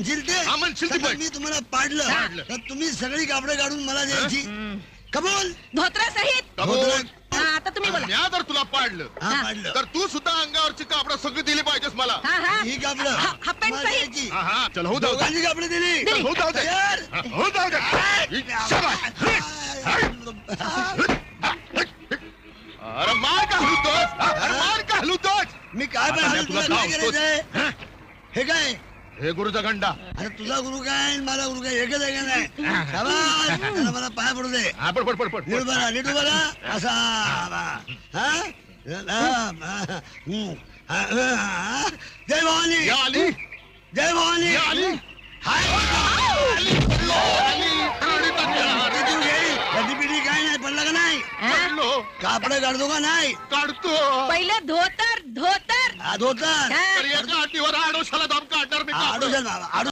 मी तुम्हाला पाडलं तर तुम्ही सगळी कापडं काढून मला द्यायची. कबूल. धोत्रा सहित. आता तुम्ही बोला. म्या जर तुला पाडलं पाडलं तर तू सुद्धा अंगावरची कापडं सगळी दिली पाहिजेस मला. ही कापडं हा पॅन्ट सहित. चल हो जाऊ दोघांची कापडं दिली. चल, हो जाऊ दे. हो जाऊ दे. अरे मार का हलतोस? अरे मार का हलतोस? मी काय आता पाहिजे तुला तुला काय धावतोस. करायचंय? हे काय हे गुरुचा गंडा. अरे तुझा गुरु काय आणि माझा गुरु काय एकच आहे का नाही? शाबास, त्याला मला पाय पडू दे. हा, पड पड पड पड नीट बरा नीट बरा असा. जय भवानी. या आली जय भवानी. या आली हाय. आली किती घे? कधी पिढी काय नाही पडला का नाही? कापड काढतो का नाही? काढतो. पहिले धोतर धोतर. हा धोतर. तर एका अटीवर आडोशाला दाब काढणार मी. आडोशात